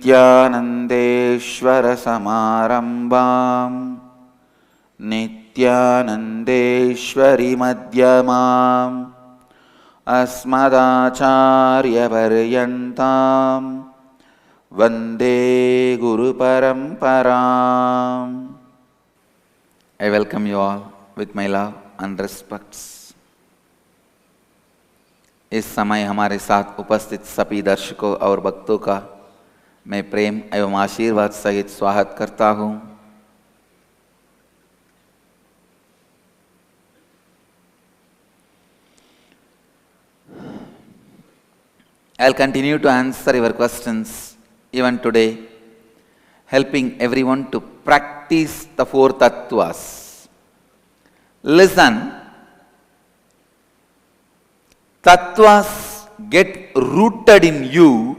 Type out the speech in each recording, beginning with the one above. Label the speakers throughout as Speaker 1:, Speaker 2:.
Speaker 1: नित्यानन्देश्वरसमारम्भाम् नित्यानन्देश्वरीमध्यमाम् अस्मदाचार्यपर्यन्ताम् वन्दे गुरुपरम्पराम्. I welcome you all with my love and respects. इस समय हमारे साथ उपस्थित सभी दर्शकों और भक्तों का मैं प्रेम एवं आशीर्वाद सहित स्वागत करता हूँ. I'll continue to answer your questions even today, helping everyone to practice the four tattvas. Listen, tattvas get rooted in you,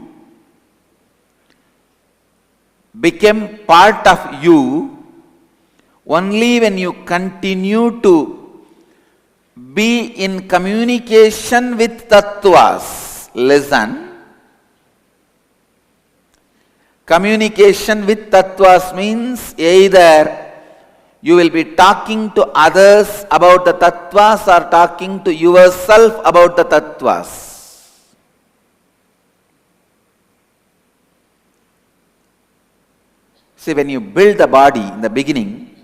Speaker 1: become part of you only when you continue to be in communication with tattvas. Listen, communication with tattvas means either you will be talking to others about the tattvas or talking to yourself about the tattvas. See, when you build the body in the beginning,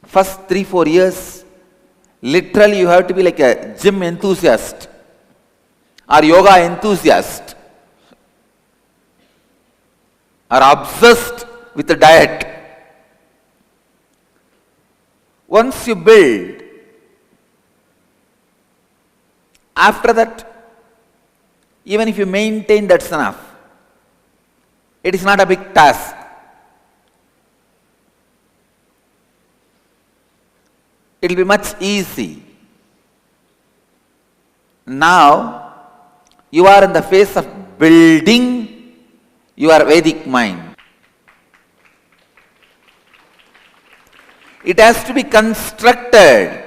Speaker 1: first 3-4 years, literally you have to be like a gym enthusiast or yoga enthusiast or obsessed with the diet. Once you build, after that, even if you maintain, that's enough. It is not a big task. It will be much easy. Now, you are in the phase of building your Vedic mind. It has to be constructed.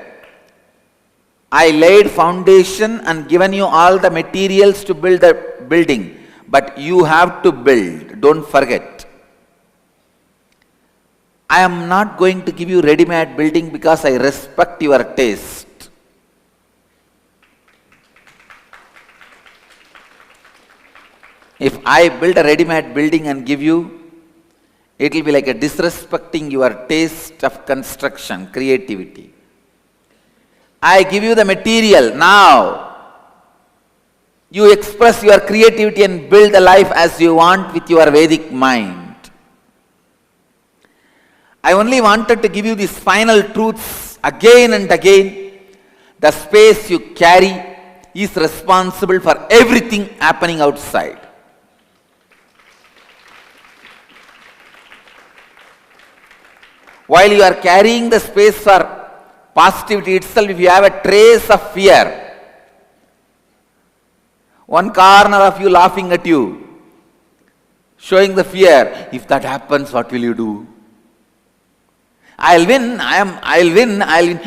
Speaker 1: I laid foundation and given you all the materials to build the building, but you have to build. Don't forget. I am not going to give you ready-made building because I respect your taste. If I build a ready-made building and give you, it will be like a disrespecting your taste of construction, creativity. I give you the material. Now, you express your creativity and build a life as you want with your Vedic mind. I only wanted to give you these final truths again and again. The space you carry is responsible for everything happening outside. While you are carrying the space for positivity itself, if you have a trace of fear, one corner of you laughing at you, showing the fear, if that happens, what will you do? I'll win.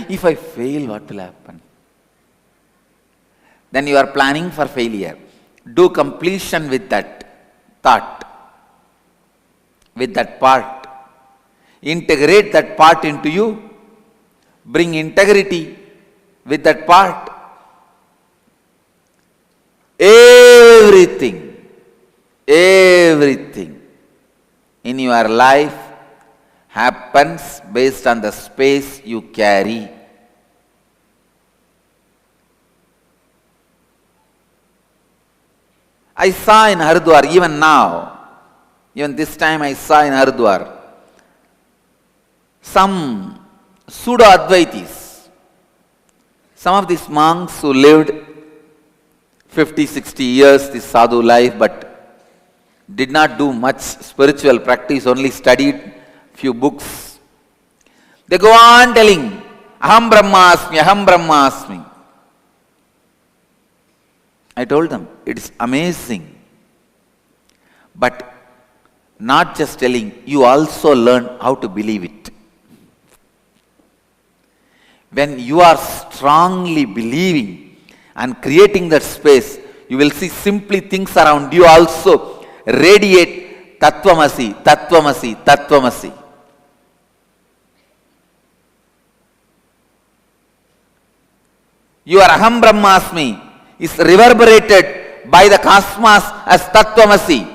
Speaker 1: If I fail, what will happen? Then you are planning for failure. Do completion with that thought, with that part. Integrate that part into you. Bring integrity with that part. Everything in your life happens based on the space you carry. I saw in Haridwar, even now, even this time I saw in Haridwar, some pseudo-Advaitis, some of these monks who lived 50-60 years this sadhu life but did not do much spiritual practice, only studied few books. They go on telling, Aham Brahmasmi, Aham Brahmasmi. I told them, it's amazing. But not just telling, you also learn how to believe it. When you are strongly believing and creating that space, you will see simply things around you also radiate Tattvamasi, Tattvamasi, Tattvamasi. Your Aham Brahmasmi is reverberated by the cosmos as Tattvamasi.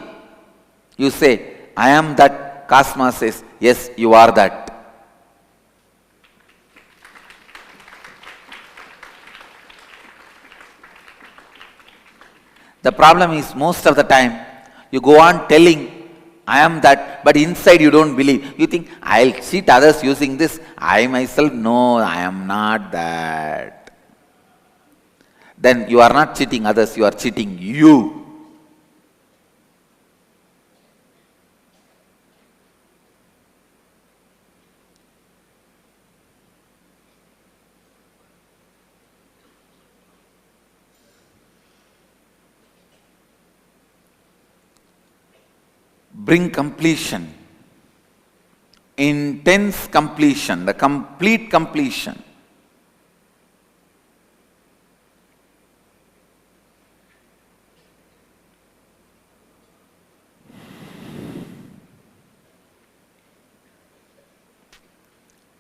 Speaker 1: You say, I am that. Cosmos says, yes, you are that. The problem is most of the time you go on telling, I am that, but inside you don't believe. You think, I'll cheat others using this. I myself, no, I am not that. Then you are not cheating others, you are cheating you. Bring completion, intense completion, the complete completion.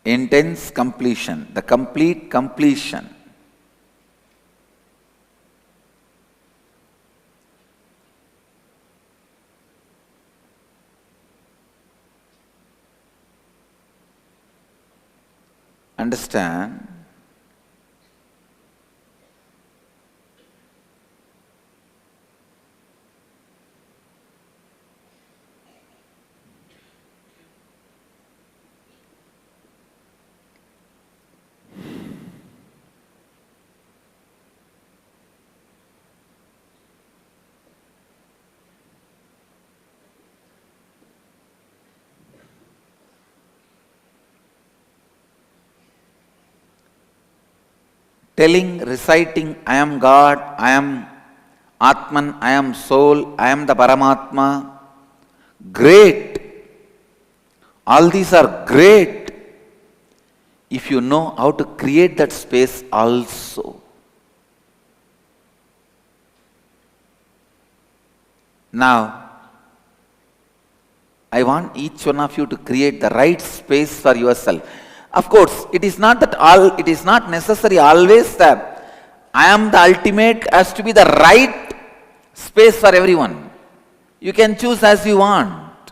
Speaker 1: Intense completion, the complete completion. Understand? Telling, reciting, I am God, I am Atman, I am soul, I am the Paramatma. Great. All these are great if you know how to create that space also. Now, I want each one of you to create the right space for yourself. Of course, it is not necessary always that I am the ultimate has to be the right space for everyone. You can choose as you want.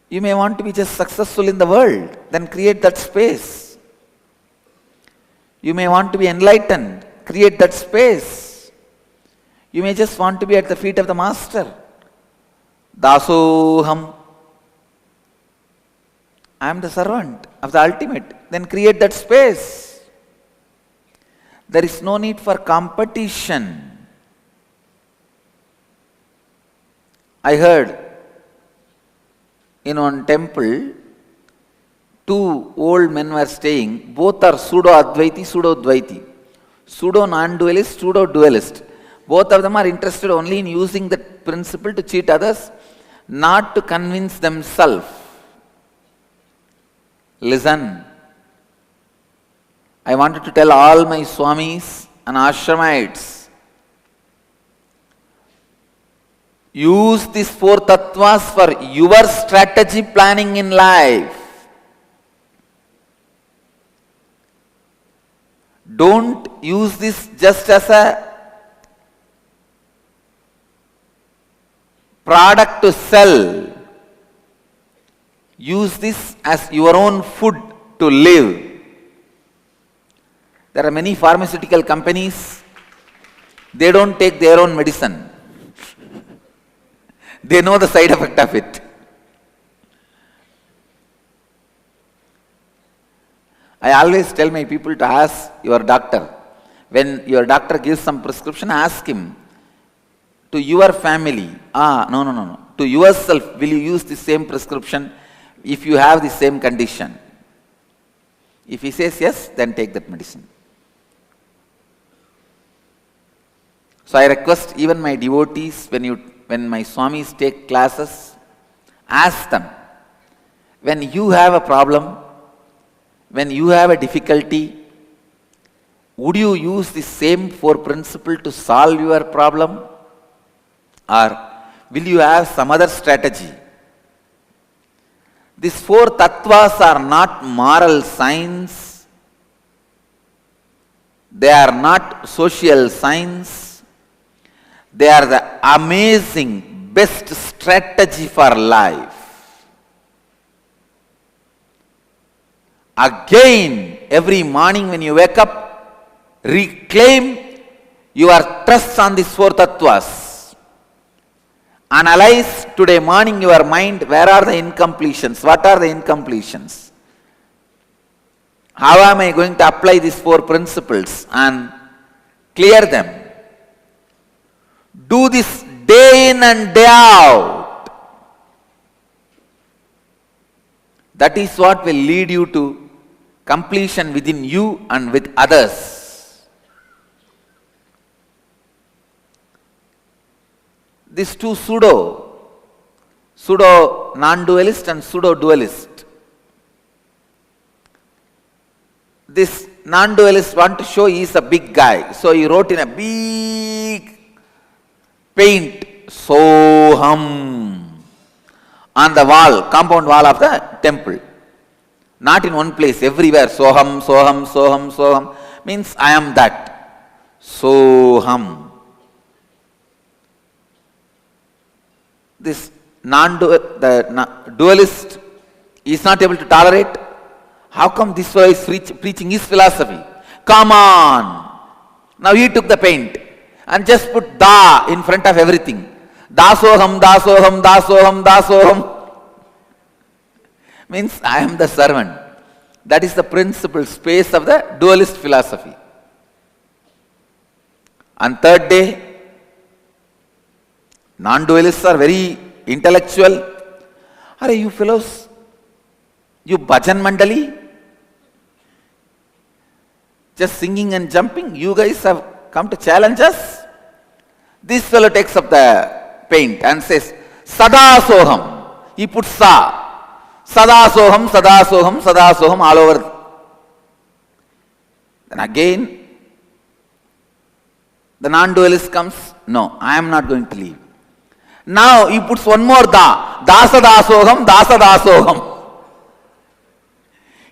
Speaker 1: You may want to be just successful in the world, then create that space. You may want to be enlightened, create that space. You may just want to be at the feet of the Master. Dasoham. I am the servant of the ultimate. Then create that space. There is no need for competition. I heard in one temple, two old men were staying. Both are pseudo-Advaiti, pseudo-Dvaiti. Pseudo-non-dualist, pseudo-dualist. Both of them are interested only in using that principle to cheat others, not to convince themselves. Listen, I wanted to tell all my Swamis and Ashramites, use these four tattvas for your strategy planning in life. Don't use this just as a product to sell. Use this as your own food to live. There are many pharmaceutical companies, they don't take their own medicine. They know the side effect of it. I always tell my people to ask your doctor. When your doctor gives some prescription, ask him, to your family, no. To yourself, will you use the same prescription if you have the same condition? If he says yes, then take that medicine. So I request even my devotees, when my Swamis take classes, ask them, when you have a problem, when you have a difficulty, would you use the same four principles to solve your problem? Or will you have some other strategy? These four tattvas are not moral science. They are not social science. They are the amazing, best strategy for life. Again, every morning when you wake up, reclaim your trust on these four tattvas. Analyze today morning your mind, where are the incompletions? What are the incompletions? How am I going to apply these four principles and clear them? Do this day in and day out. That is what will lead you to completion within you and with others. These two pseudo non-dualist and pseudo dualist. This non-dualist want to show he is a big guy. So he wrote in a big paint, Soham, on the wall, compound wall of the temple. Not in one place, everywhere. Soham, Soham, Soham, Soham. Means I am that. Soham. This dualist is not able to tolerate. How come this fellow is preaching his philosophy? Come on! Now he took the paint and just put da in front of everything. Dasoham, dasoham, dasoham, dasoham. Means I am the servant. That is the principal space of the dualist philosophy. On third day, non-dualists are very intellectual. Are you fellows, you bhajan mandali, just singing and jumping, you guys have come to challenge us? This fellow takes up the paint and says, Sada Soham. He puts Sa. Sada Soham, Sada Soham, Sada Soham all over. Then again, the non-dualist comes, no, I am not going to leave. Now he puts one more Da. Dasa Dasoham, Dasa Dasoham.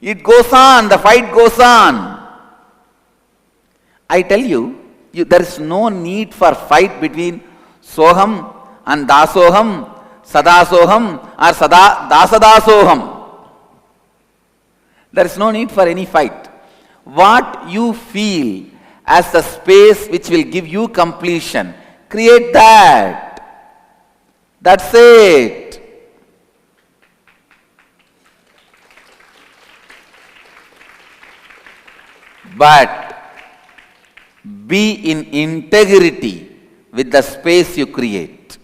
Speaker 1: It goes on, the fight goes on. I tell you, there is no need for fight between Soham and Dasoham, Sadasoham or Dasadasoham. There is no need for any fight. What you feel as the space which will give you completion, create that. That's it. But be in integrity with the space you create.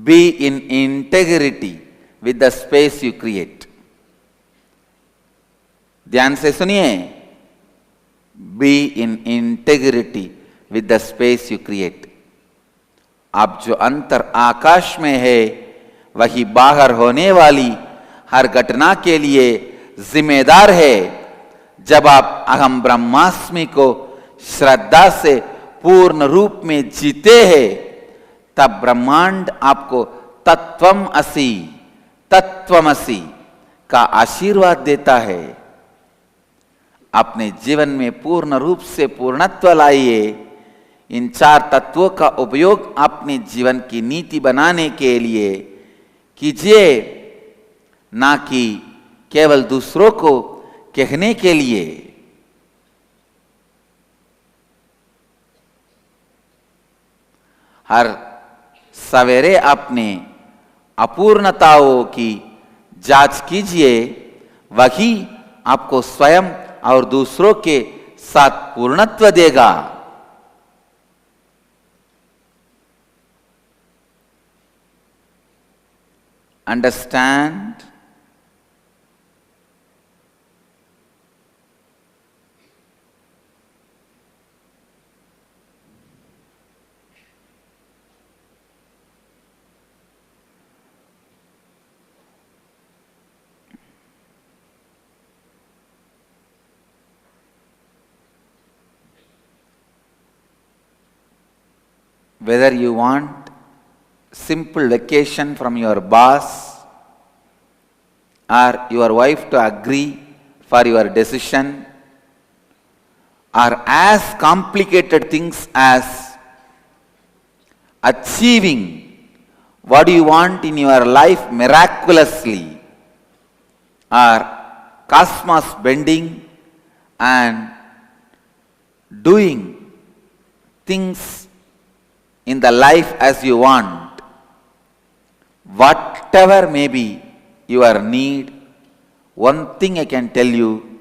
Speaker 1: Be in integrity with the space you create. ध्यान से सुनिए. Be in integrity with the space you create. आप जो अंतर आकाश में है, वही बाहर होने वाली हर घटना के लिए जिम्मेदार है. जब आप अहम ब्रह्मास्मि को श्रद्धा से पूर्ण रूप में जीते हैं, तब ब्रह्मांड आपको तत्वमसि का आशीर्वाद देता है. अपने जीवन में पूर्ण रूप से पूर्णत्व लाइए. इन चार तत्वों का उपयोग अपने जीवन की नीति बनाने के लिए कीजिए, ना कि केवल दूसरों को कहने के लिए. हर सवेरे अपने अपूर्णताओं की जांच कीजिए, वही आपको स्वयं और दूसरों के साथ पूर्णत्व देगा. Understand? Whether you want simple vacation from your boss or your wife to agree for your decision, or as complicated things as achieving what you want in your life miraculously, or cosmos bending and doing things in the life as you want. Whatever may be your need, one thing I can tell you,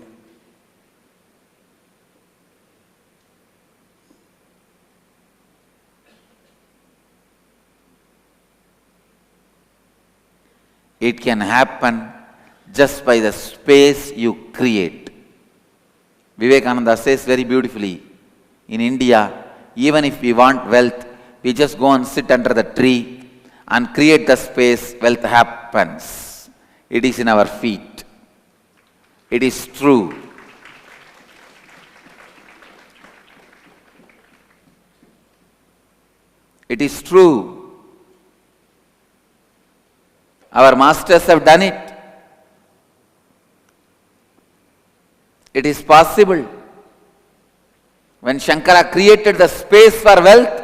Speaker 1: it can happen just by the space you create. Vivekananda says very beautifully, in India, even if we want wealth, we just go and sit under the tree and create the space, wealth happens. It is in our feet. It is true. It is true. Our masters have done it. It is possible. When Shankara created the space for wealth,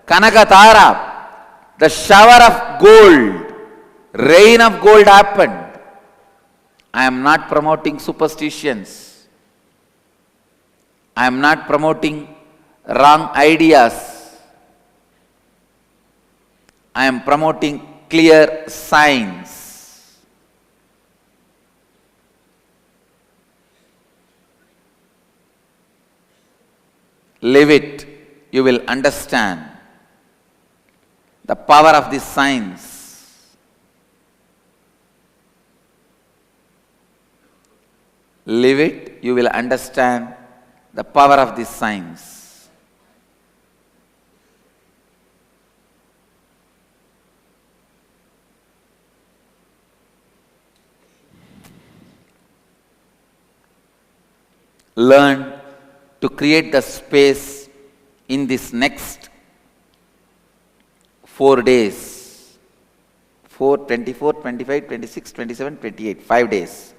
Speaker 1: Kanakatara, the shower of gold, rain of gold happened. I am not promoting superstitions. I am not promoting wrong ideas. I am promoting clear signs. Live it, you will understand the power of these signs. Live it, you will understand the power of these signs. Learn to create the space in this next 4 days. 4, 24, 25, 26, 27, 28. 5 days.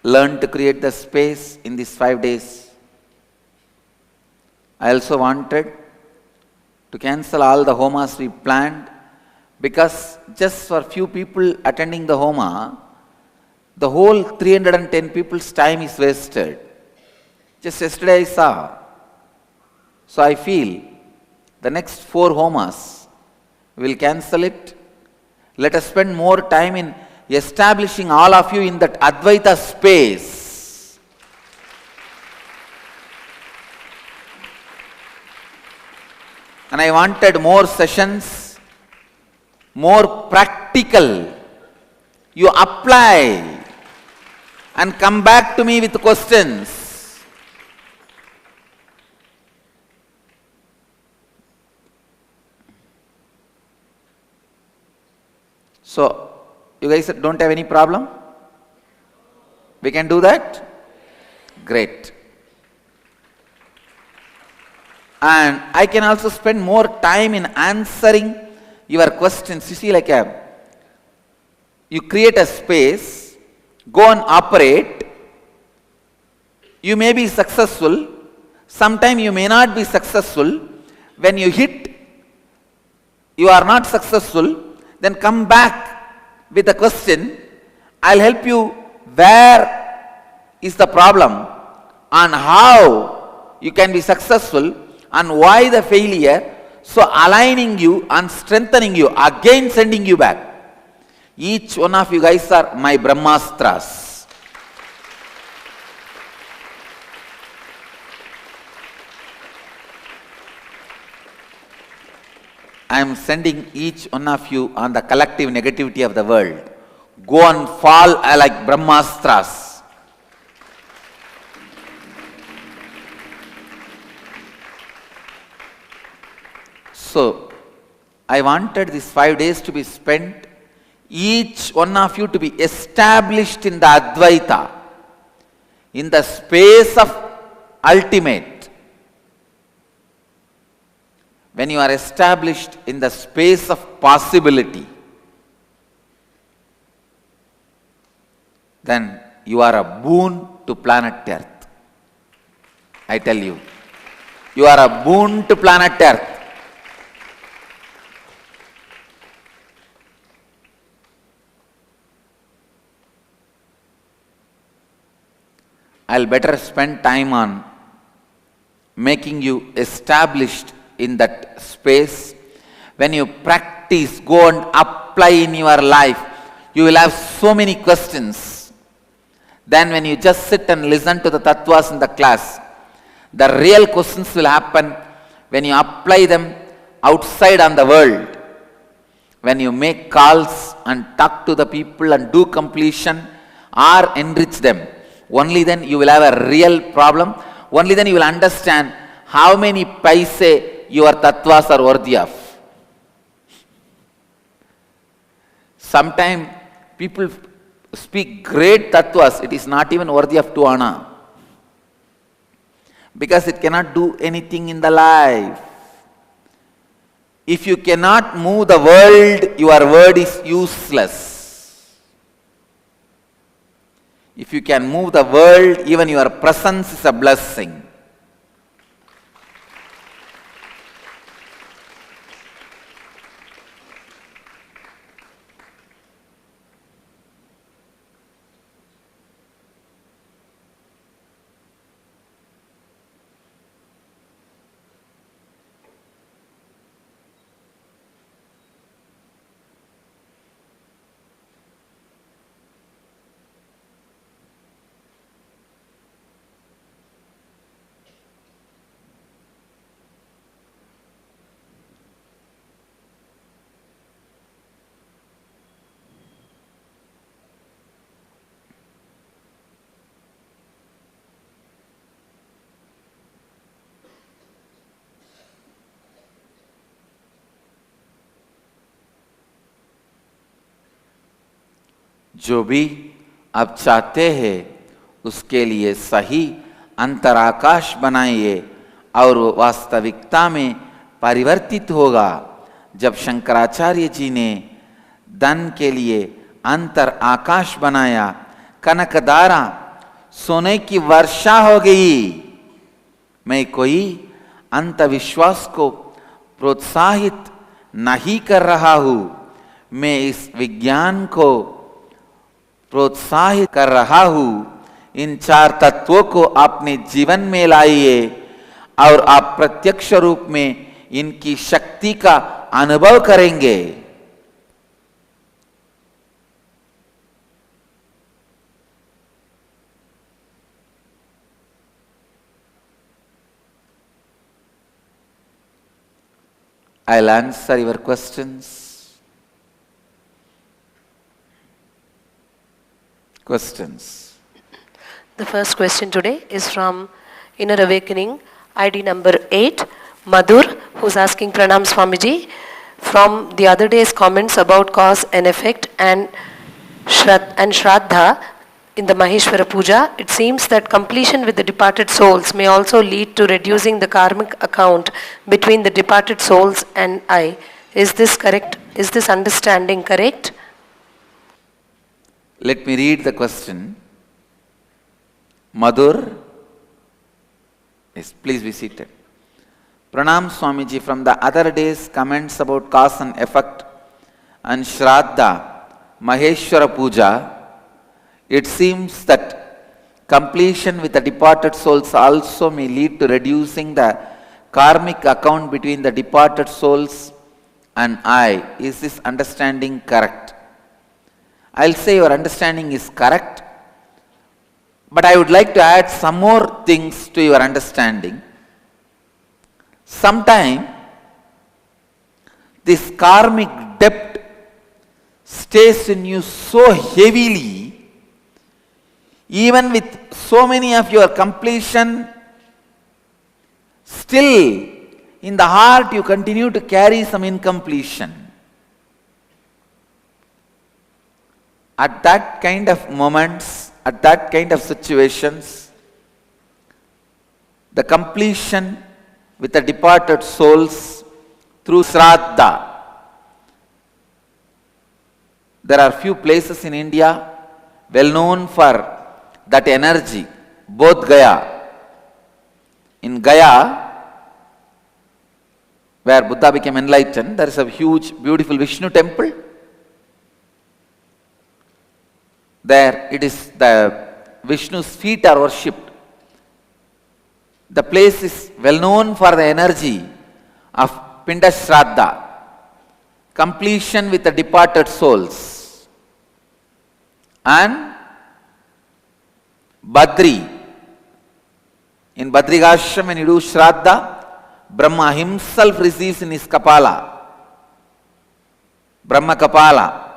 Speaker 1: Learn to create the space in these 5 days. I also wanted to cancel all the homas we planned, because just for few people attending the homa, the whole 310 people's time is wasted. Just yesterday I saw. So I feel the next 4 homas, we will cancel it. Let us spend more time in establishing all of you in that Advaita space. And I wanted more sessions, more practical. You apply and come back to me with questions. So, you guys don't have any problem? We can do that? Great. And I can also spend more time in answering your questions. You see, like you create a space, go and operate. You may be successful. Sometime you may not be successful. When you hit, you are not successful, then come back with a question. I'll help you where is the problem and how you can be successful and why the failure. So aligning you and strengthening you, again sending you back. Each one of you guys are my Brahmastras. I am sending each one of you on the collective negativity of the world. Go and fall like Brahmastras. So, I wanted these 5 days to be spent, each one of you to be established in the Advaita, in the space of ultimate. when you are established in the space of possibility, then you are a boon to planet Earth. I tell you, you are a boon to planet Earth. I'll better spend time on making you established in that space. When you practice, go and apply in your life, you will have so many questions. Then when you just sit and listen to the tattvas in the class, the real questions will happen when you apply them outside on the world. When you make calls and talk to the people and do completion or enrich them, only then you will have a real problem. Only then you will understand how many paise your tattvas are worthy of. Sometimes people speak great tattvas, it is not even worthy of 2 anna. Because it cannot do anything in the life. If you cannot move the world, your word is useless. If you can move the world, even your presence is a blessing. जो भी आप चाहते हैं उसके लिए सही अंतराकाश बनाइए और वो वास्तविकता में परिवर्तित होगा। जब शंकराचार्य जी ने धन के लिए अंतर आकाश बनाया, कनकधारा सोने की वर्षा हो गई। मैं कोई अंधविश्वास को प्रोत्साहित नहीं कर रहा हूं, मैं इस विज्ञान को प्रोत्साहित कर रहा हूं। इन 4 तत्वों को अपने जीवन में लाइए और आप प्रत्यक्ष रूप में इनकी शक्ति का अनुभव करेंगे। I'll answer your questions. Questions.
Speaker 2: The first question today is from Inner Awakening, ID number 8, Madhur, who's asking Pranam Swamiji, from the other day's comments about cause and effect and Shraddha in the Maheshwara Puja, it seems that completion with the departed souls may also lead to reducing the karmic account between the departed souls and I. Is this correct? Is this understanding correct?
Speaker 1: Let me read the question. Madhur, yes, please be seated. Pranam Swamiji, from the other day's comments about cause and effect and Shraddha, Maheshwara Puja, it seems that completion with the departed souls also may lead to reducing the karmic account between the departed souls and I. Is this understanding correct? I'll say your understanding is correct, but I would like to add some more things to your understanding. Sometime this karmic debt stays in you so heavily, even with so many of your completion, still in the heart you continue to carry some incompletion. At that kind of moments, at that kind of situations, the completion with the departed souls through Shraddha. There are few places in India well known for that energy, Bodh Gaya. In Gaya, where Buddha became enlightened, there is a huge, beautiful Vishnu temple. There it is the Vishnu's feet are worshipped. The place is well known for the energy of Pinda Shraddha, completion with the departed souls. And Badri, in Badrigashram when you do Shraddha, Brahma himself receives in his Kapala. Brahma Kapala.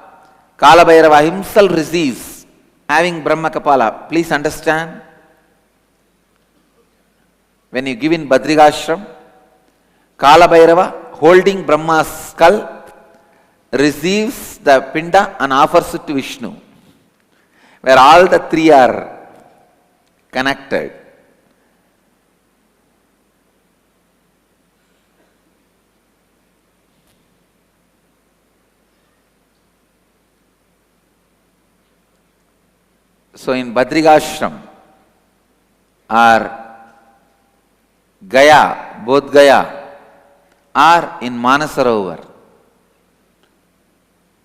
Speaker 1: Kala Bhairava himself receives having Brahma Kapala. Please understand. When you give in Badrigashram, Kala Bhairava holding Brahma's skull receives the Pinda and offers it to Vishnu, where all the three are connected. So in Badrigashram or Gaya, Bodh Gaya, or in Manasarovar,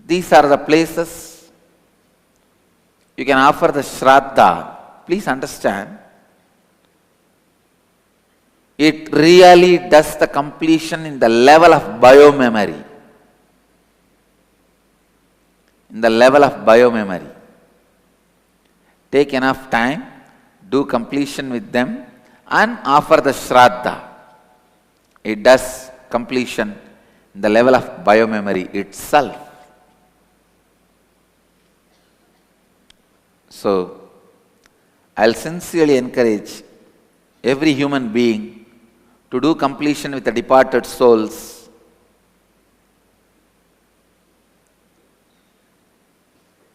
Speaker 1: these are the places you can offer the Shraddha. Please understand, it really does the completion in the level of biomemory. In the level of biomemory. Take enough time, do completion with them and offer the Shraddha. It does completion in the level of biomemory itself. So, I'll sincerely encourage every human being to do completion with the departed souls.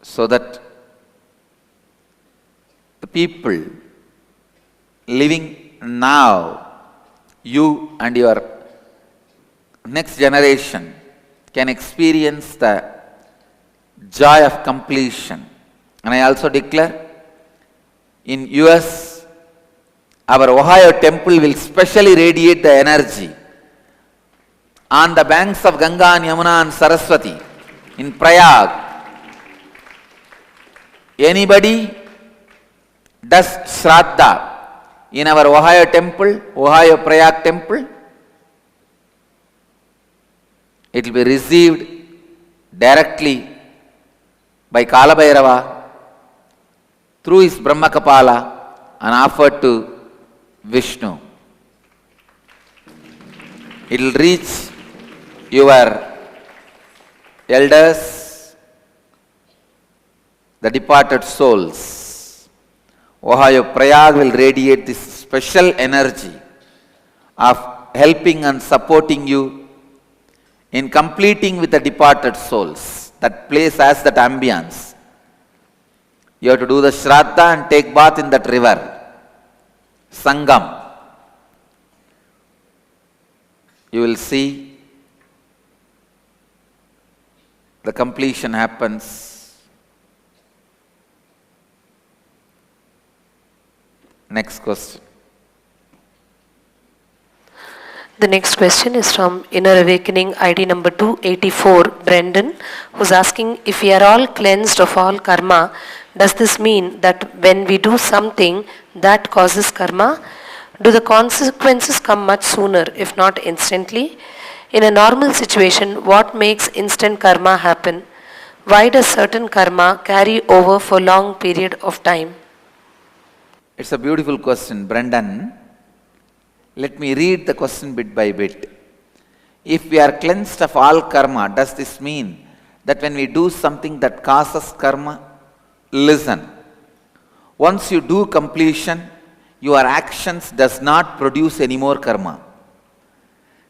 Speaker 1: So that the people living now, you and your next generation can experience the joy of completion. And I also declare, in US, our Ohio temple will specially radiate the energy on the banks of Ganga and Yamuna and Saraswati in Prayag. Anybody does Shraddha in our Ohio temple, Ohio Prayag temple, it will be received directly by Kala Bhairava through his Brahma Kapala and offered to Vishnu. It will reach your elders, the departed souls. Ohio Prayag will radiate this special energy of helping and supporting you in completing with the departed souls. That place has that ambience. You have to do the Shraddha and take bath in that river, Sangam. You will see the completion happens. Next question.
Speaker 2: The next question is from Inner Awakening ID number 284, Brendan, who's asking, if we are all cleansed of all karma, does this mean that when we do something that causes karma, do the consequences come much sooner, if not instantly? In a normal situation, what makes instant karma happen? Why does certain karma carry over for long period of time?
Speaker 1: It's a beautiful question, Brendan. Let me read the question bit by bit. If we are cleansed of all karma, does this mean that when we do something that causes karma? Listen. Once you do completion, your actions does not produce any more karma.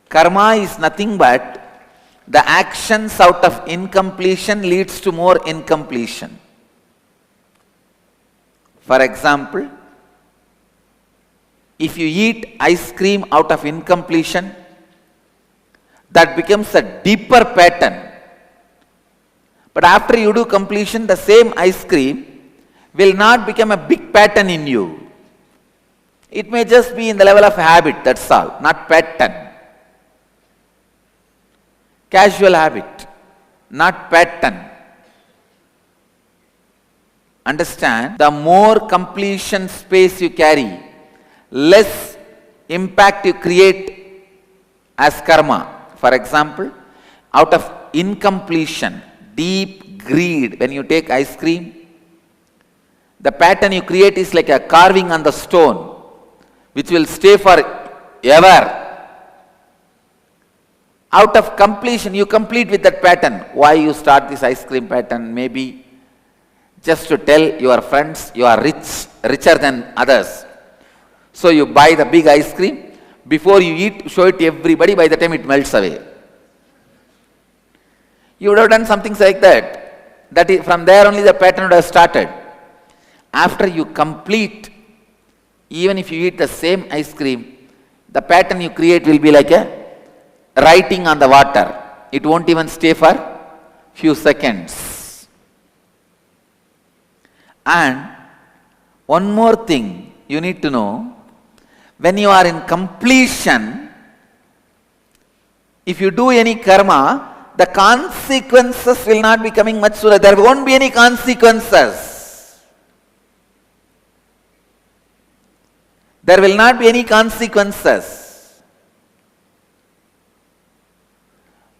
Speaker 1: Karma is nothing but the actions out of incompletion leads to more incompletion. For example, if you eat ice cream out of incompletion, that becomes a deeper pattern. But after you do completion, the same ice cream will not become a big pattern in you. It may just be in the level of habit, that's all, not pattern. Casual habit, not pattern. Understand, the more completion space you carry, less impact you create as karma. For example, out of incompletion, deep greed, when you take ice cream, the pattern you create is like a carving on the stone, which will stay forever. Out of completion, you complete with that pattern. Why you start this ice cream pattern? Maybe just to tell your friends you are rich, richer than others. So you buy the big ice cream. Before you eat, show it to everybody. By the time it melts away. You would have done something like that. That is, from there only the pattern would have started. After you complete, even if you eat the same ice cream, the pattern you create will be like a writing on the water. It won't even stay for few seconds. And one more thing you need to know, when you are in completion, if you do any karma, the consequences will not be coming much sooner. There won't be any consequences. There will not be any consequences.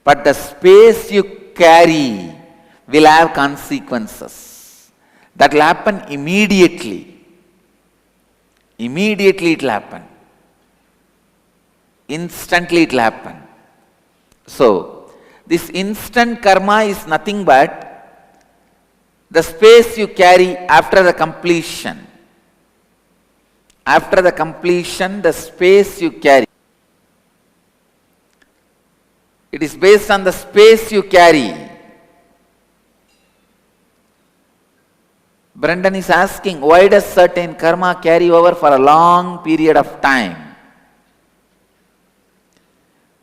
Speaker 1: But the space you carry will have consequences. That will happen immediately. Immediately it will happen. Instantly it will happen. So, this instant karma is nothing but the space you carry after the completion. After the completion, the space you carry. It is based on the space you carry. Brendan is asking, why does certain karma carry over for a long period of time?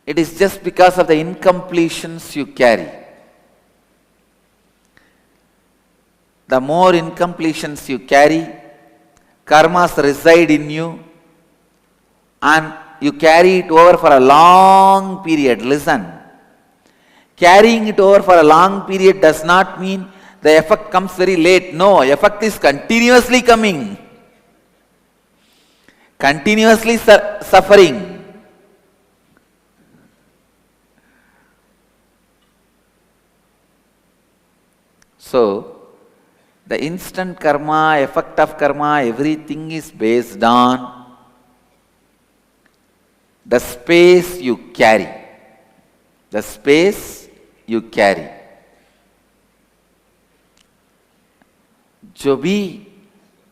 Speaker 1: It is just because of the incompletions you carry. The more incompletions you carry, karmas reside in you, and you carry it over for a long period. Listen. Carrying it over for a long period does not mean the effect comes very late. No, effect is continuously coming. Continuously suffering. So, the instant karma, effect of karma, everything is based on the space you carry. The space you carry. जो भी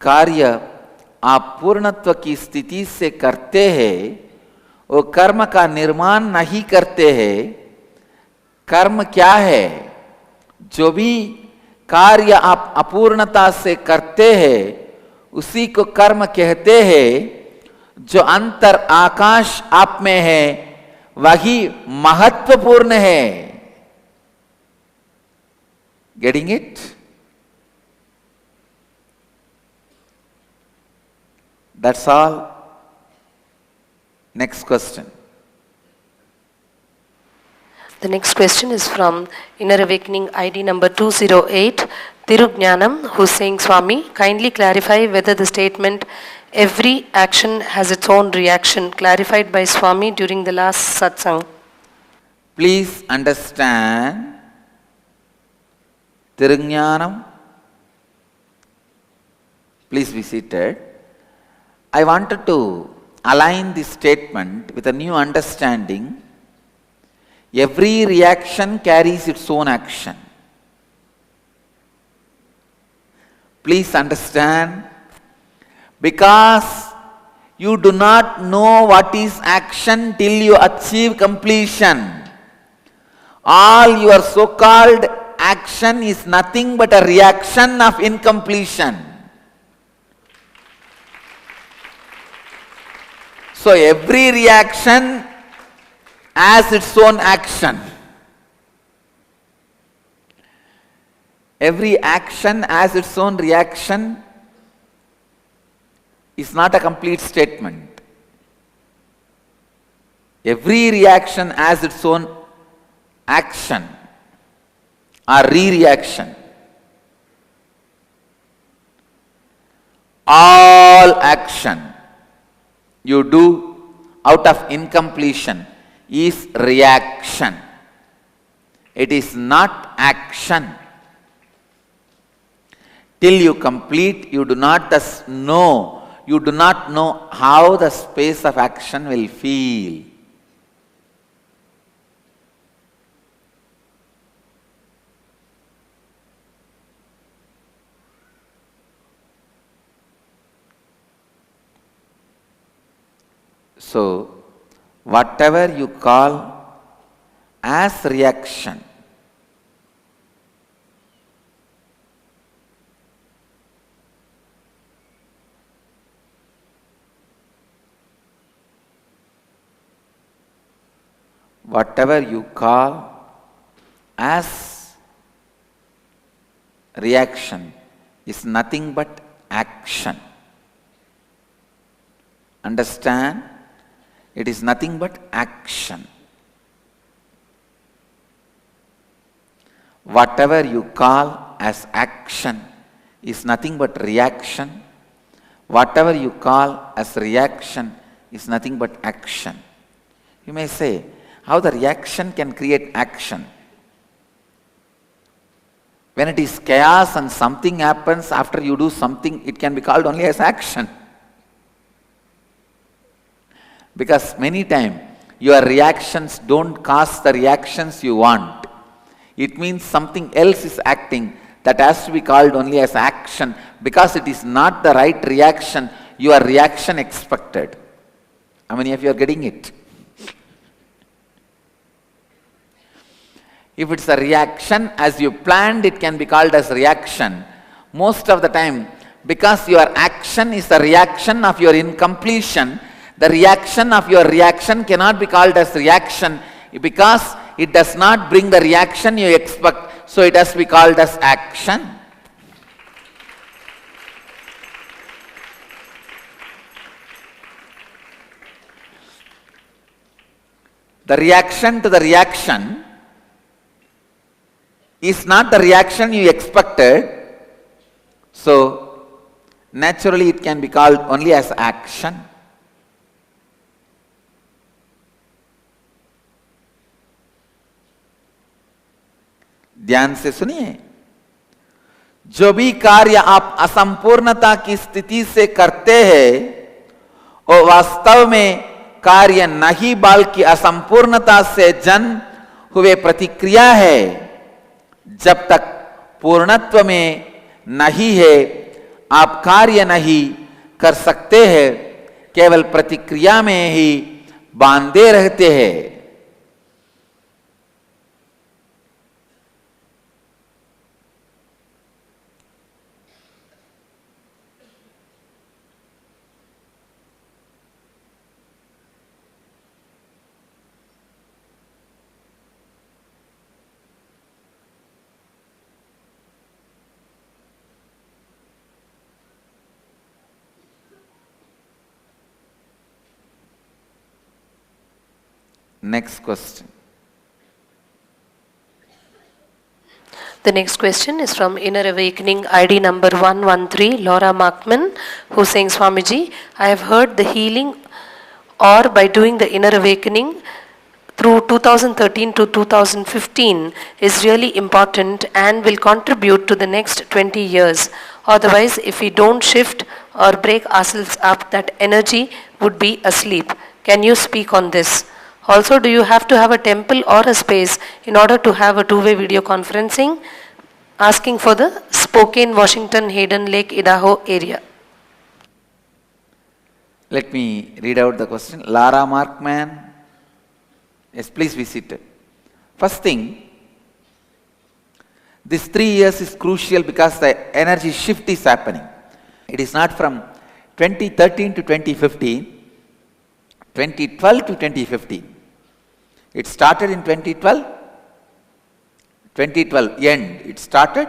Speaker 1: कार्य आप पूर्णत्व की स्थिति से करते हैं, वो कर्म का निर्माण नहीं करते हैं. कर्म क्या है? जो भी कार्य आप अपूर्णता से करते हैं, उसी को कर्म कहते हैं. जो अंतर आकाश आप में है, वही महत्वपूर्ण है. Getting it? That's all. Next question.
Speaker 2: The next question is from Inner Awakening ID number 208, Tirujnanam, who's saying, Swami, kindly clarify whether the statement, every action has its own reaction, clarified by Swami during the last satsang.
Speaker 1: Please understand, Tirujnanam, please be seated. I wanted to align this statement with a new understanding. Every reaction carries its own action. Please understand, because you do not know what is action till you achieve completion. All your so-called action is nothing but a reaction of incompletion. So every reaction as its own action. Every action as its own reaction is not a complete statement. Every reaction as its own action or re-reaction. All action you do out of incompletion is reaction. It is not action. Till you complete, you do not know how the space of action will feel. So, whatever you call as reaction, whatever you call as reaction is nothing but action. Understand? It is nothing but action. Whatever you call as action is nothing but reaction. Whatever you call as reaction is nothing but action. You may say, how the reaction can create action? When it is chaos and something happens after you do something, it can be called only as action. Because many times your reactions don't cause the reactions you want. It means something else is acting that has to be called only as action because it is not the right reaction your reaction expected. How many of you are getting it? If it's a reaction as you planned, it can be called as reaction. Most of the time, because your action is the reaction of your incompletion, the reaction of your reaction cannot be called as reaction because it does not bring the reaction you expect, so it has to be called as action. The reaction to the reaction is not the reaction you expected, so naturally it can be called only as action. ध्यान से सुनिए, जो भी कार्य आप असंपूर्णता की स्थिति से करते हैं वो वास्तव में कार्य नहीं बल्कि असंपूर्णता से जन्म हुए प्रतिक्रिया है। जब तक पूर्णत्व में नहीं है आप कार्य नहीं कर सकते हैं, केवल प्रतिक्रिया में ही बांधे रहते हैं। Next question.
Speaker 2: The next question is from Inner Awakening ID number 113, Laura Markman, who is saying, Swamiji, I have heard the healing or by doing the inner awakening through 2013 to 2015 is really important and will contribute to the next 20 years. Otherwise, if we don't shift or break ourselves up, that energy would be asleep. Can you speak on this? Also, do you have to have a temple or a space in order to have a two-way video conferencing? Asking for the Spokane, Washington, Hayden Lake, Idaho area.
Speaker 1: Let me read out the question. Lara Markman. Yes, please be seated. First thing, this 3 years is crucial because the energy shift is happening. It is not from 2013 to 2015, 2012 to 2015. It started in 2012. 2012 end it started,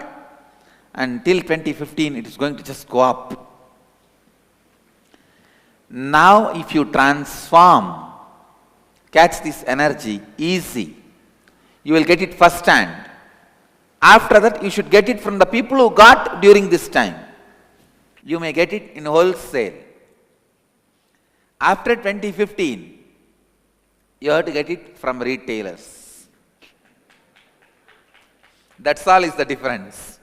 Speaker 1: and till 2015 it is going to just go up. Now if you transform, catch this energy easy, you will get it first hand. After that you should get it from the people who got during this time. You may get it in wholesale. After 2015, you have to get it from retailers. That's all is the difference.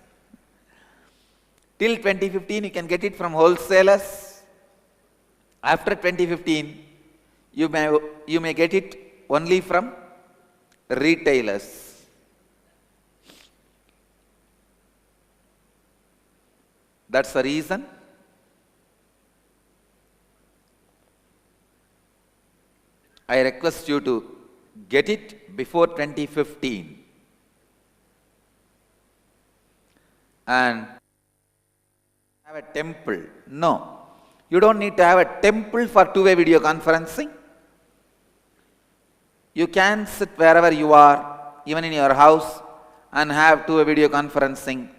Speaker 1: Till 2015 you can get it from wholesalers. After 2015 you may get it only from retailers. That's the reason I request you to get it before 2015. And have a temple. No, you don't need to have a temple for two-way video conferencing. You can sit wherever you are, even in your house, and have two-way video conferencing.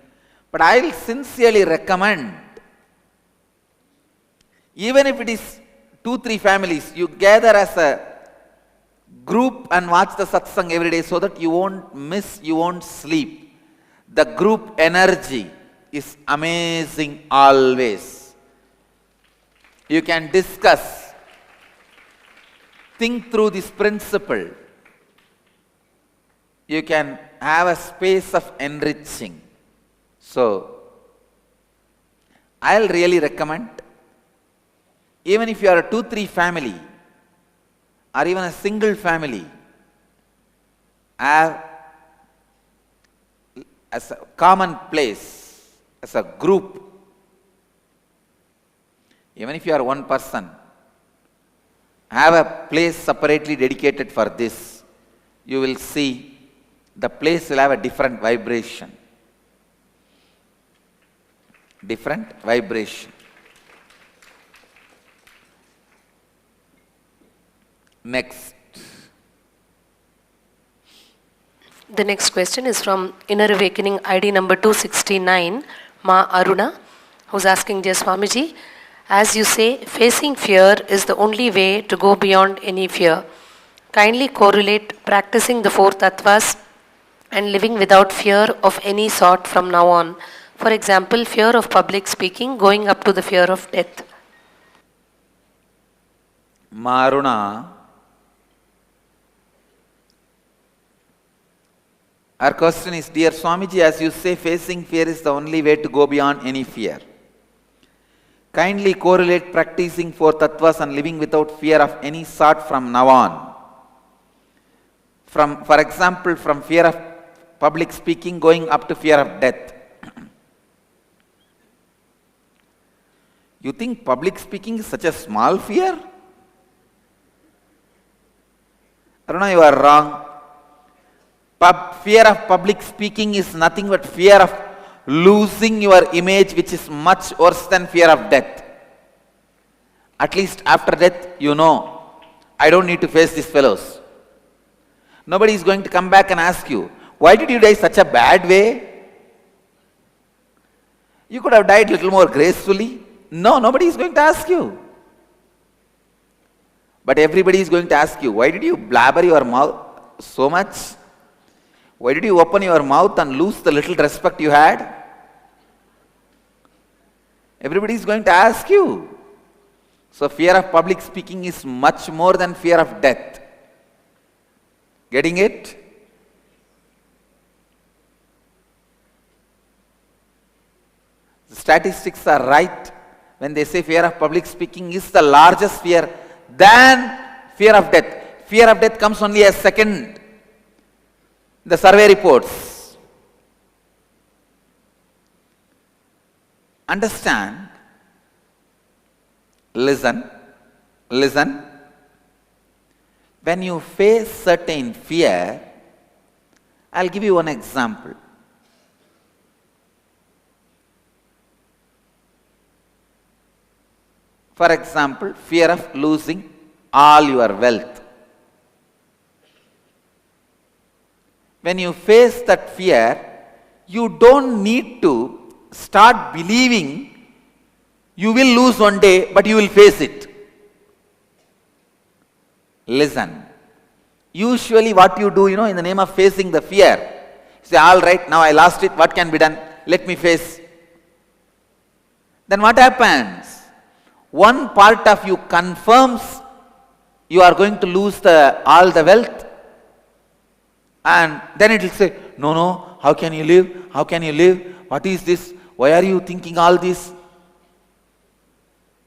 Speaker 1: But I will sincerely recommend, even if it is 2-3 families, you gather as a group and watch the satsang every day so that you won't miss, you won't sleep. The group energy is amazing always. You can discuss, think through this principle. You can have a space of enriching. So, I'll really recommend, even if you are a 2-3 family, or even a single family, have as a common place, as a group. Even if you are one person, have a place separately dedicated for this. You will see the place will have a different vibration. Different vibration. Next.
Speaker 2: The next question is from Inner Awakening ID number 269, Ma Aruna, who's asking, Dear Swamiji, as you say, facing fear is the only way to go beyond any fear. Kindly correlate practicing the 4 tattvas and living without fear of any sort from now on. For example, fear of public speaking going up to the fear of death.
Speaker 1: Ma Aruna, our question is, Dear Swamiji, as you say, facing fear is the only way to go beyond any fear. Kindly correlate practicing 4 tattvas and living without fear of any sort from now on. For example, from fear of public speaking going up to fear of death. You think public speaking is such a small fear? Aruna, you are wrong. Fear of public speaking is nothing but fear of losing your image, which is much worse than fear of death. At least after death, you know, I don't need to face these fellows. Nobody is going to come back and ask you, why did you die such a bad way? You could have died a little more gracefully. No, nobody is going to ask you. But everybody is going to ask you, why did you blabber your mouth so much? Why did you open your mouth and lose the little respect you had? Everybody is going to ask you. So fear of public speaking is much more than fear of death. Getting it? The statistics are right when they say fear of public speaking is the largest fear than fear of death. Fear of death comes only as second. The survey reports. Understand, listen. When you face certain fear, I'll give you one example. For example, fear of losing all your wealth. when you face that fear, you don't need to start believing you will lose one day, but you will face it. Listen. Usually what you do, in the name of facing the fear, you say, all right, now I lost it, what can be done? Let me face. Then what happens? One part of you confirms you are going to lose all the wealth, and then it will say, no, how can you live? How can you live? What is this? Why are you thinking all this?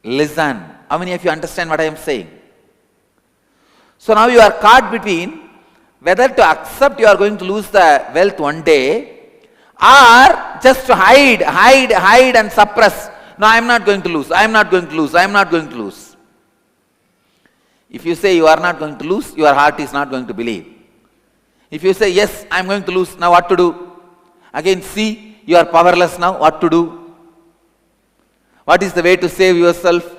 Speaker 1: Listen, how many of you understand what I am saying? So now you are caught between whether to accept you are going to lose the wealth one day, or just to hide and suppress. No, I am not going to lose, I am not going to lose, I am not going to lose. If you say you are not going to lose, your heart is not going to believe. If you say, yes, I am going to lose, now what to do? Again, see, you are powerless now, what to do? What is the way to save yourself?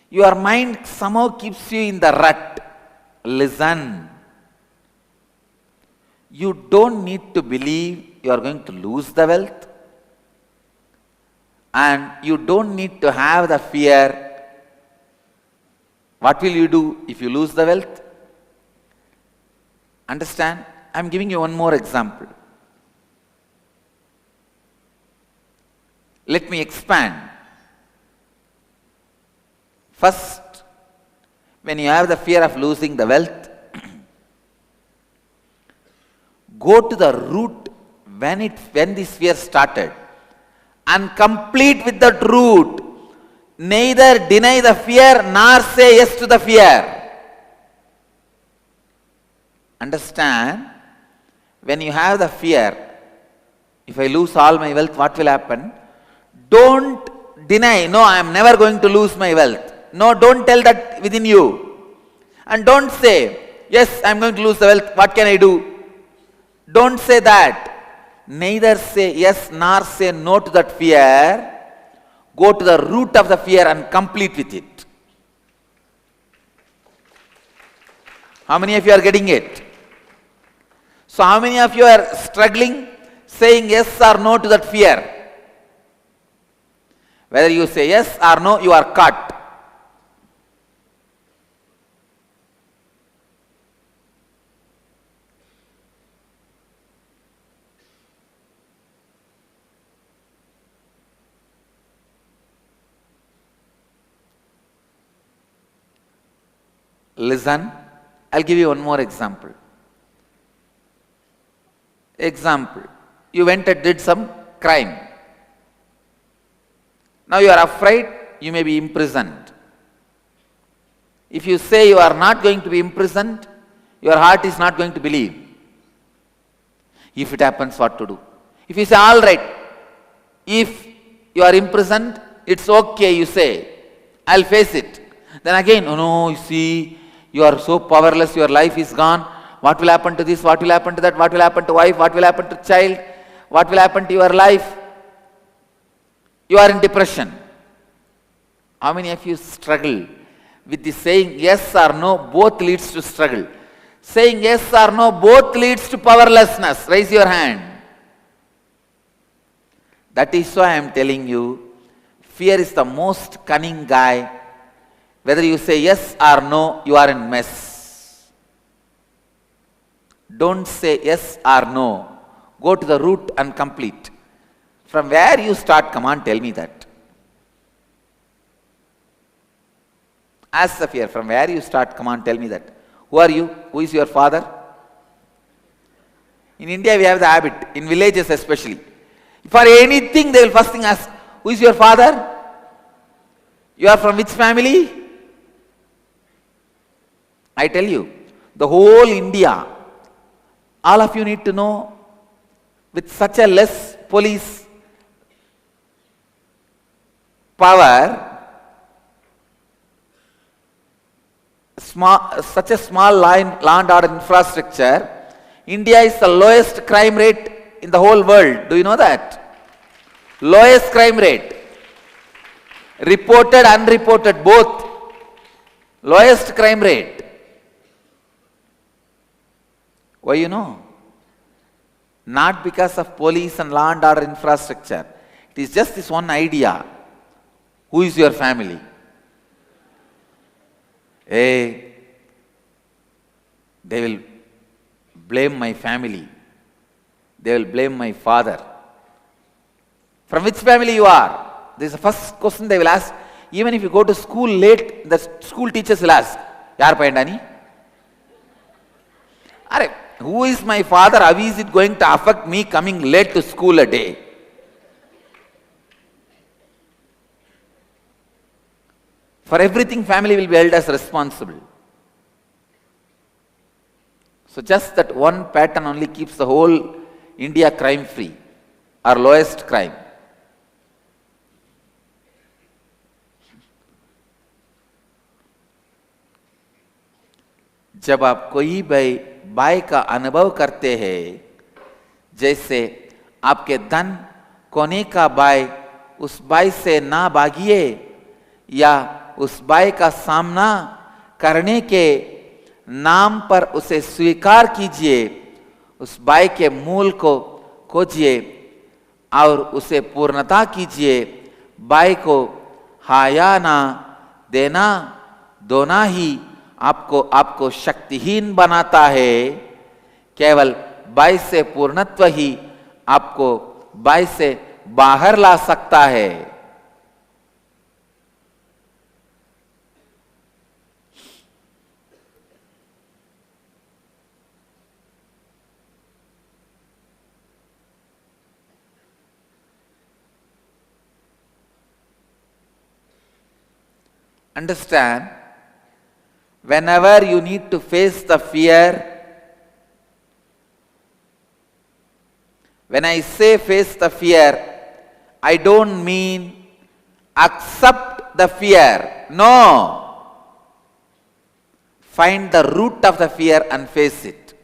Speaker 1: Your mind somehow keeps you in the rut. Listen. You don't need to believe you are going to lose the wealth. And you don't need to have the fear. What will you do if you lose the wealth? Understand? I am giving you one more example. Let me expand. First, when you have the fear of losing the wealth, go to the root when this fear started and complete with that root. Neither deny the fear nor say yes to the fear. Understand? When you have the fear, if I lose all my wealth, what will happen? Don't deny, no, I am never going to lose my wealth. No, don't tell that within you. And don't say, yes, I am going to lose the wealth, what can I do? Don't say that. Neither say yes nor say no to that fear. Go to the root of the fear and complete with it. How many of you are getting it? So how many of you are struggling saying yes or no to that fear? Whether you say yes or no, you are caught. Listen, I'll give you one more example. Example, you went and did some crime. Now you are afraid you may be imprisoned. If you say you are not going to be imprisoned, your heart is not going to believe. If it happens, what to do? If you say, all right, if you are imprisoned, it's okay, you say, I'll face it. Then again, oh no, you see, you are so powerless, your life is gone. What will happen to this? What will happen to that? What will happen to wife? What will happen to child? What will happen to your life? You are in depression. How many of you struggle with the saying yes or no? Both leads to struggle. Saying yes or no both leads to powerlessness. Raise your hand. That is why I am telling you, fear is the most cunning guy. Whether you say yes or no, you are in mess. Don't say yes or no. Go to the root and complete. From where you start, come on, tell me that. Ask the fear, from where you start, come on, tell me that. Who are you? Who is your father? In India, we have the habit, in villages especially. For anything, they will first thing ask, who is your father? You are from which family? I tell you, the whole India, all of you need to know, with such a less police power, such a small land order infrastructure, India is the lowest crime rate in the whole world. Do you know that? Lowest crime rate. Reported, unreported, both. Lowest crime rate. Why you know? Not because of police and law and order infrastructure. It is just this one idea. Who is your family? Hey, they will blame my family. They will blame my father. From which family you are? This is the first question they will ask. Even if you go to school late, the school teachers will ask, Yaar payandani? Are, who is my father? How is it going to affect me coming late to school a day? For everything, family will be held as responsible. So just that one pattern only keeps the whole India crime free, or lowest crime. जब आप कोई bye का अनुभव करते हैं, जैसे आपके धन कोने का बाय, उस बाय से ना भागिए या उस बाय का सामना करने के नाम पर उसे स्वीकार कीजिए, उस बाय के मूल को खोजिए और उसे पूर्णता कीजिए। बाय को हाँ या ना देना दोना ही आपको शक्तिहीन बनाता है। केवल बाय से पूर्णत्व ही आपको बाय से बाहर ला सकता है। Understand, whenever you need to face the fear, when I say face the fear, I don't mean accept the fear. No. Find the root of the fear and face it.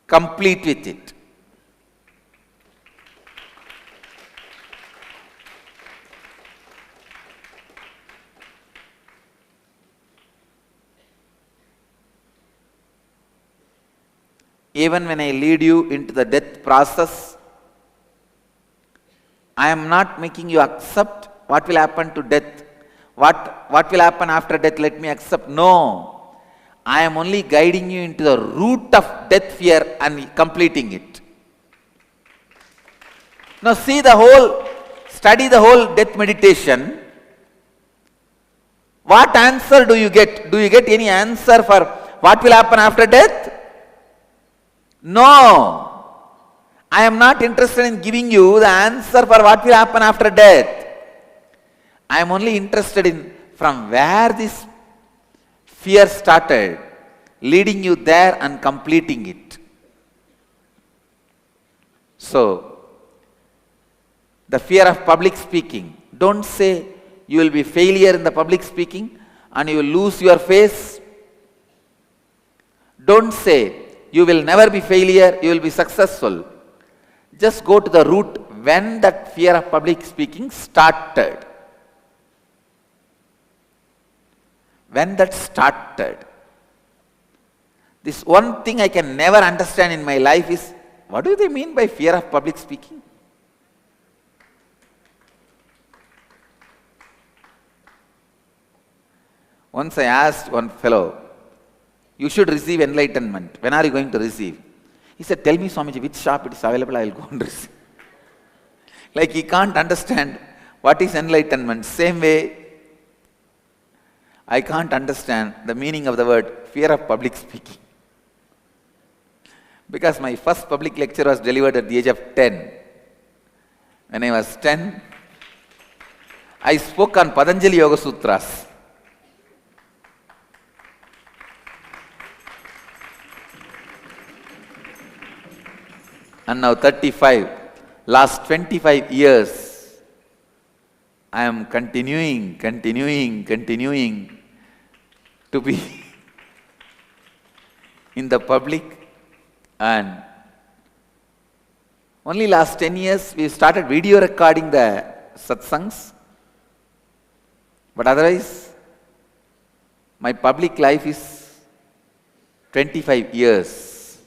Speaker 1: Complete with it. Even when I lead you into the death process, I am not making you accept what will happen to death. What will happen after death, let me accept. No. I am only guiding you into the root of death fear and completing it. Now study the whole death meditation. What answer do you get? Do you get any answer for what will happen after death? No, I am not interested in giving you the answer for what will happen after death. I am only interested in from where this fear started, leading you there and completing it. So, the fear of public speaking. Don't say you will be failure in the public speaking and you will lose your face. Don't say you will never be failure, you will be successful. Just go to the root when that fear of public speaking started. When that started. This one thing I can never understand in my life is, what do they mean by fear of public speaking? Once I asked one fellow, you should receive enlightenment. When are you going to receive? He said, tell me Swamiji, which shop it is available, I will go and receive. Like he can't understand what is enlightenment. Same way, I can't understand the meaning of the word fear of public speaking. Because my first public lecture was delivered at the age of 10. When I was 10, I spoke on Patanjali Yoga Sutras. And now 35, last 25 years, I am continuing to be in the public, and only last 10 years we started video recording the satsangs, but otherwise my public life is 25 years.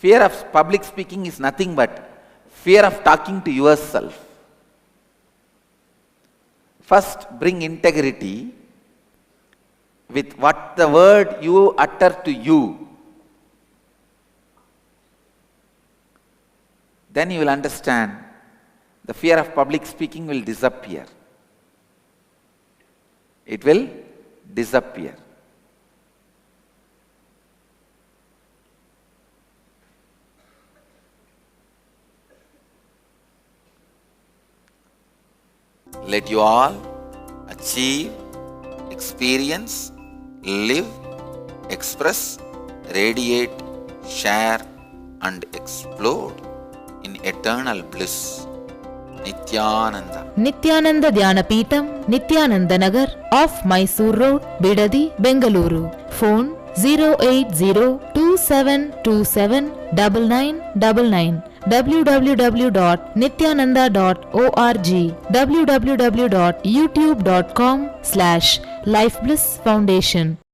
Speaker 1: Fear of public speaking is nothing but fear of talking to yourself. First, bring integrity with what the word you utter to you. Then you will understand the fear of public speaking will disappear. It will disappear. Let you all achieve, experience, live, express, radiate, share and explode in eternal bliss. Nityananda.
Speaker 3: Nityananda Dhyanapitham, Nityananda Nagar, off Mysore Road, Bidadi, Bengaluru. Phone 08027279999. www.nityananda.org. www.youtube.com/Life Bliss Foundation.